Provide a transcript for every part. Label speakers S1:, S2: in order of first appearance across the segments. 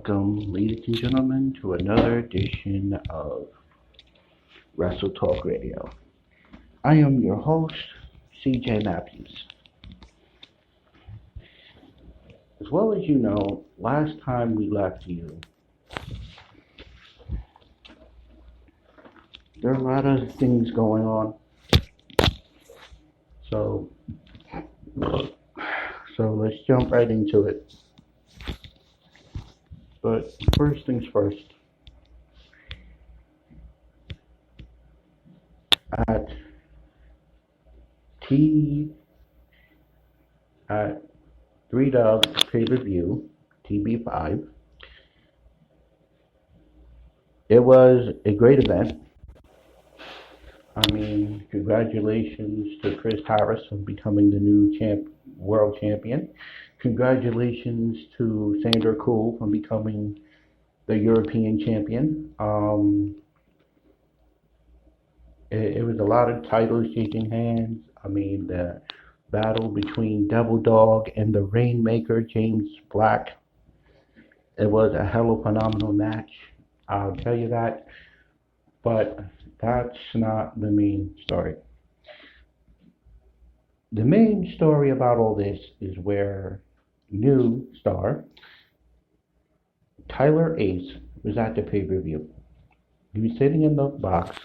S1: Welcome, ladies and gentlemen, to another edition of Wrestle Talk Radio. I am your host, CJ Matthews. As well as you know, last time we left you, there are a lot of things going on. So let's jump right into it. But first things first. At at 3 Dog pay-per-view, TB5, it was a great event. I mean, congratulations to Chris Harris on becoming the new world champion. Congratulations to Sandra Cool on becoming the European champion. It was a lot of titles changing hands. I mean, the battle between Devil Dog and the Rainmaker, James Black. It was a hell of a phenomenal match. I'll tell you that. But that's not the main story. The main story about all this is where new star Tyler Ace was at the pay-per-view. He was sitting in the box,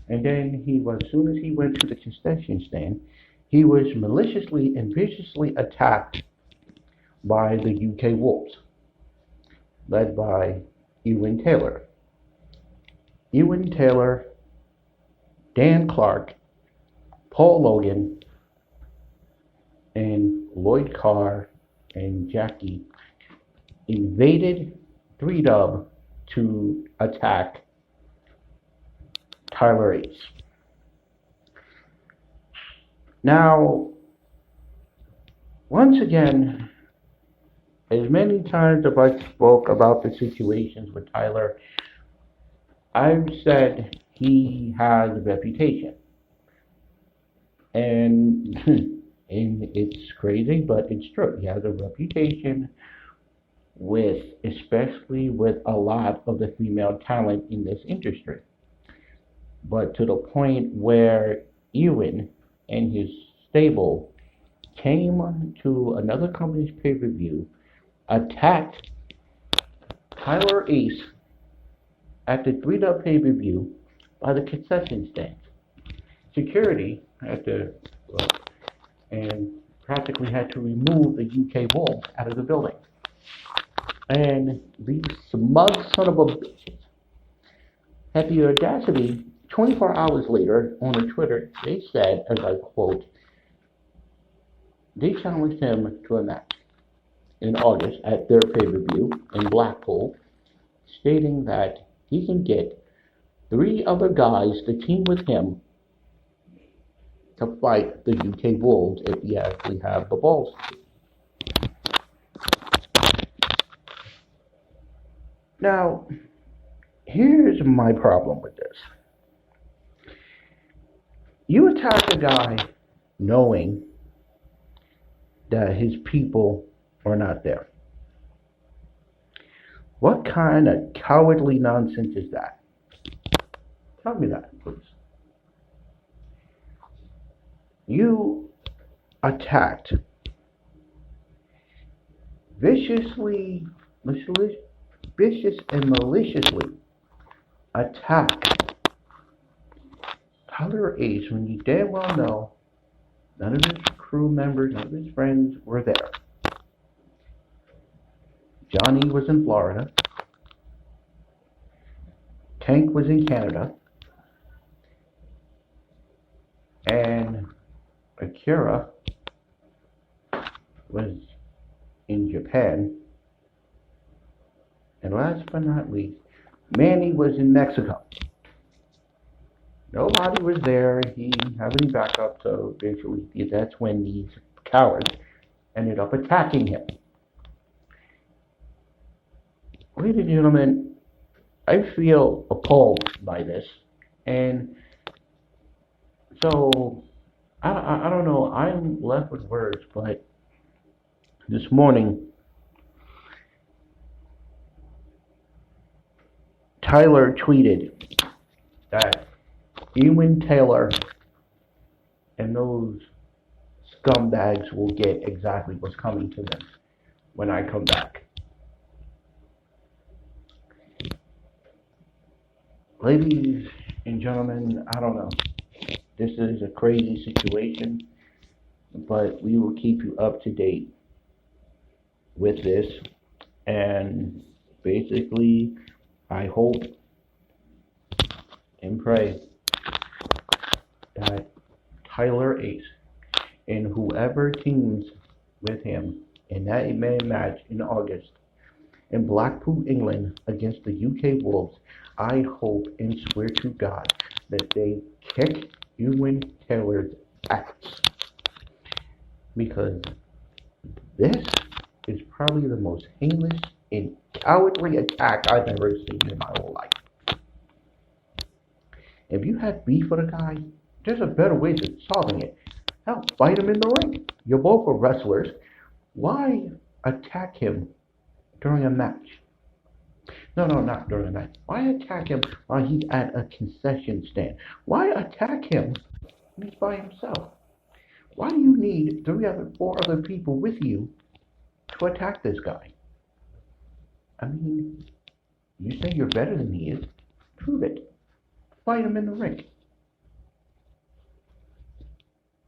S1: and then as soon as he went to the concession stand, he was maliciously and viciously attacked by the UK Wolves, led by Ewan Taylor. Ewan Taylor, Dan Clark, Paul Logan, and Lloyd Carr and Jackie invaded 3Dub to attack Tyler Ace. Now, once again, as many times as I spoke about the situations with Tyler, I've said he has a reputation. And it's crazy, but it's true. He has a reputation especially with a lot of the female talent in this industry. But to the point where Ewan and his stable came to another company's pay-per-view, attacked Tyler Ace at the 3Dub pay-per-view by the concession stand. Security and practically had to remove the UK Wolves out of the building. And these smug son of a bitches had the audacity, 24 hours later, on the Twitter, they said, as I quote, they challenged him to a match in August at their pay-per-view in Blackpool, stating that he can get 3 other guys to team with him to fight the UK Wolves if he actually have the balls. Now, here's my problem with this. You attack a guy knowing that his people are not there. What kind of cowardly nonsense is that? Tell me that, please. You attacked vicious and maliciously attacked Tyler Ace when you damn well know none of his crew members, none of his friends were there. Johnny was in Florida. Tank was in Canada. And Akira was in Japan. And last but not least, Manny was in Mexico. Nobody was there. He didn't have any backup, so eventually that's when these cowards ended up attacking him. Ladies and gentlemen, I feel appalled by this. And so, I don't know, I'm left with words, but this morning, Tyler tweeted that Ewan Taylor and those scumbags will get exactly what's coming to them when I come back. Ladies and gentlemen, I don't know. This is a crazy situation, but we will keep you up to date with this. And basically, I hope and pray that Tyler Ace and whoever teams with him in that match in August in Blackpool, England against the UK Wolves, I hope and swear to God that they kick Ewan Taylor's ass. Because this is probably the most heinous and cowardly attack I've ever seen in my whole life. If you had beef with a guy, there's a better way to solving it. Hell, fight him in the ring. You're both are wrestlers. Why attack him during a match? No, not during a match. Why attack him while he's at a concession stand? Why attack him when he's by himself? Why do you need four other people with you to attack this guy? I mean, you say you're better than he is. Prove it. Fight him in the ring.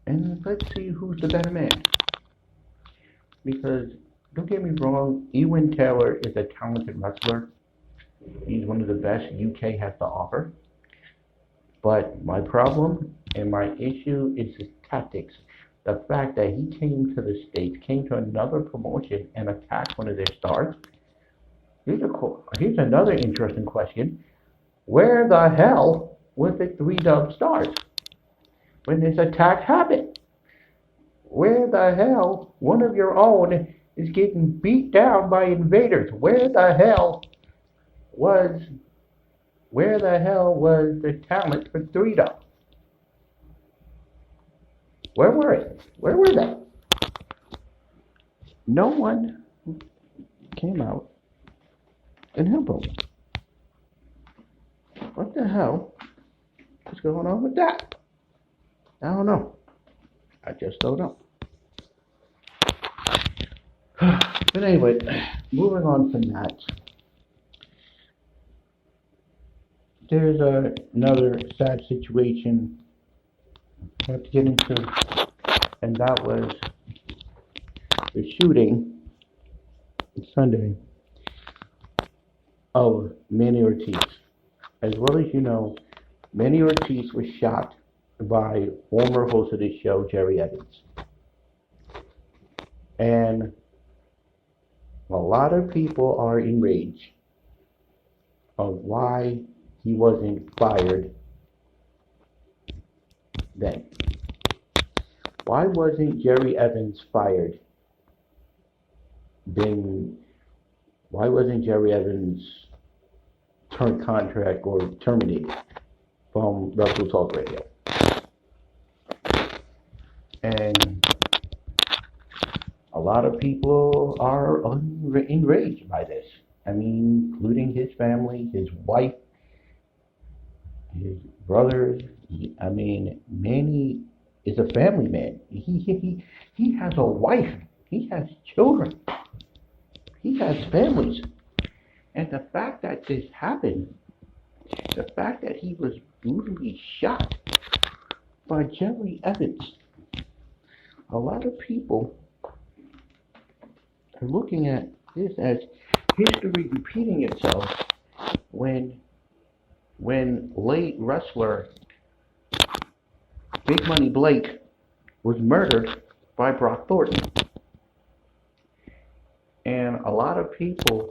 S1: And let's see who's the better man. Because, don't get me wrong, Ewan Taylor is a talented wrestler. He's one of the best UK has to offer. But my problem and my issue is his tactics. The fact that he came to the States, came to another promotion and attacked one of their stars. Here's another interesting question. Where the hell was the 3 Dub Stars when this attack happened? Where the hell one of your own is getting beat down by invaders? Where the hell was the talent for 3 Dub? Where were they? No one came out and helped them. What the hell is going on with that? I don't know. I just don't know. But anyway, moving on from that, there's another sad situation I have to get into, and that was the shooting Sunday of Manny Ortiz. As well as you know, Manny Ortiz was shot by former host of this show, Jerry Evans. And a lot of people are enraged of why he wasn't fired then. Why wasn't Jerry Evans fired then? Why wasn't Jerry Evans turned contract or terminated from Wrestle Talk Radio? And a lot of people are enraged by this. I mean, including his family, his wife, his brothers. I mean, Manny is a family man. He has a wife. He has children. He has families. And the fact that this happened, the fact that he was brutally shot by Jerry Evans, a lot of people are looking at this as history repeating itself when late wrestler Big Money Blake was murdered by Brock Thornton. And a lot of people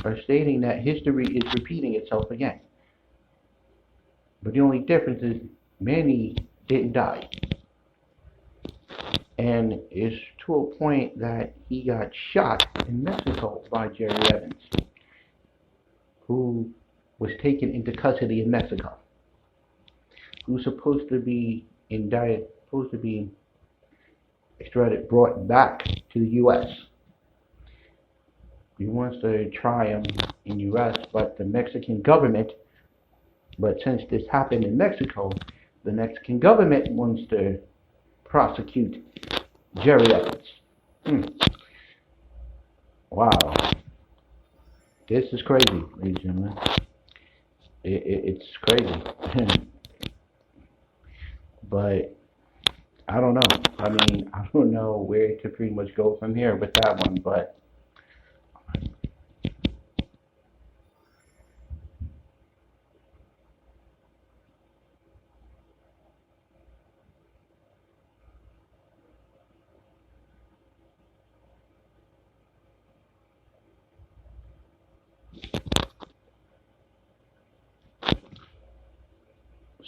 S1: are stating that history is repeating itself again. But the only difference is Manny didn't die. And it's to a point that he got shot in Mexico by Jerry Evans, who was taken into custody in Mexico, who's supposed to be extradited, brought back to the U.S. He wants to try him in U.S., but the Mexican government, but since this happened in Mexico, the Mexican government wants to prosecute Jerry Evans. Wow. This is crazy, ladies and gentlemen. It's crazy. But I don't know. I mean, I don't know where to pretty much go from here with that one, but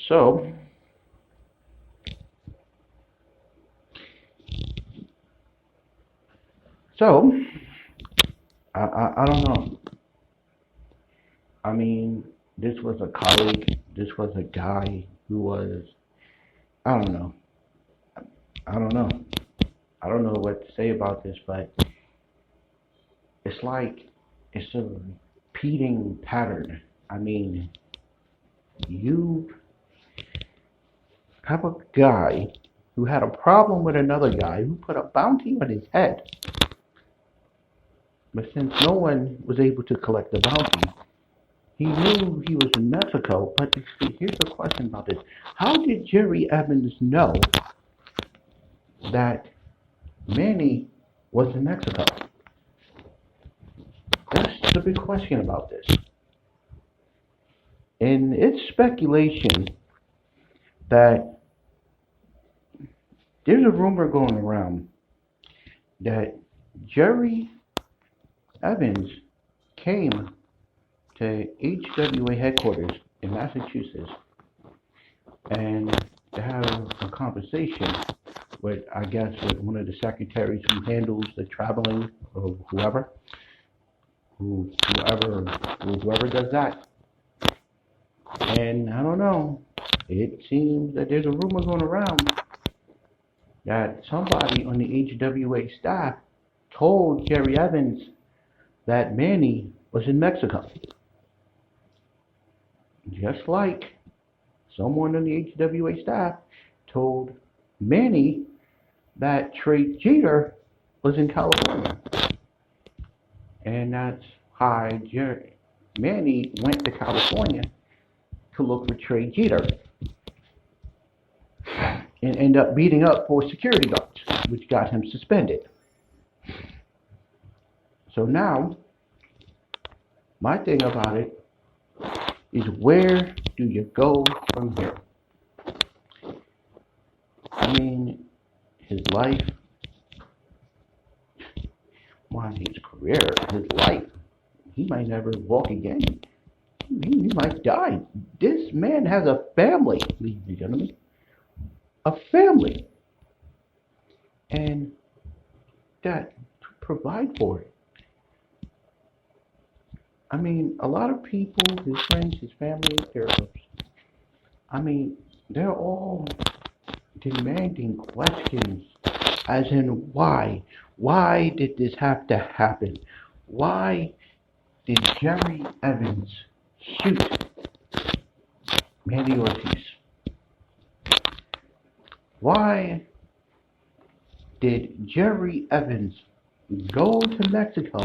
S1: so so I don't know. I mean, this was a colleague. This was a guy who was, I don't know. I don't know. I don't know what to say about this, but it's like it's a repeating pattern. I mean, you have a guy who had a problem with another guy who put a bounty on his head. But since no one was able to collect the bounty, he knew he was in Mexico. But here's the question about this. How did Jerry Evans know that Manny was in Mexico? That's the big question about this. And it's speculation that there's a rumor going around that Jerry Evans came to HWA headquarters in Massachusetts and to have a conversation with, I guess, with one of the secretaries who handles the traveling, or whoever does that. And I don't know, it seems that there's a rumor going around that somebody on the HWA staff told Jerry Evans that Manny was in Mexico. Just like someone on the HWA staff told Manny that Trey Jeter was in California. And that's how Manny went to California to look for Trey Jeter and end up beating up 4 security guards, which got him suspended. So now, my thing about it is, where do you go from here? I mean, his life, his career, his life, he might never walk again. He might die. This man has a family, ladies and gentlemen. A family. And that to provide for it. I mean, a lot of people, his friends, his family, they're all demanding questions, as in why? Why did this have to happen? Why did Jerry Evans shoot Manny Ortiz? Why did Jerry Evans go to Mexico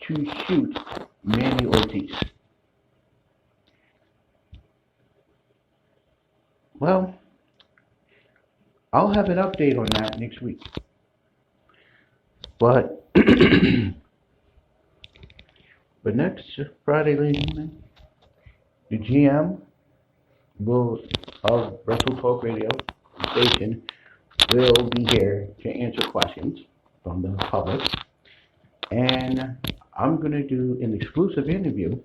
S1: to shoot Manny Ortiz? Well, I'll have an update on that next week. But but next Friday, ladies and gentlemen, the GM of Wrestle Talk Radio station will be here to answer questions from the public. And I'm going to do an exclusive interview.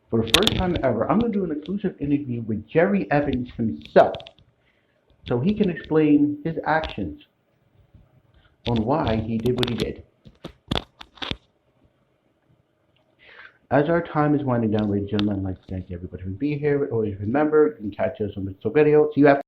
S1: For the first time ever, I'm going to do an exclusive interview with Jerry Evans himself, so he can explain his actions on why he did what he did. As our time is winding down, ladies and gentlemen, I'd like to thank everybody for being here. Always remember, you can catch us on the video. See you after.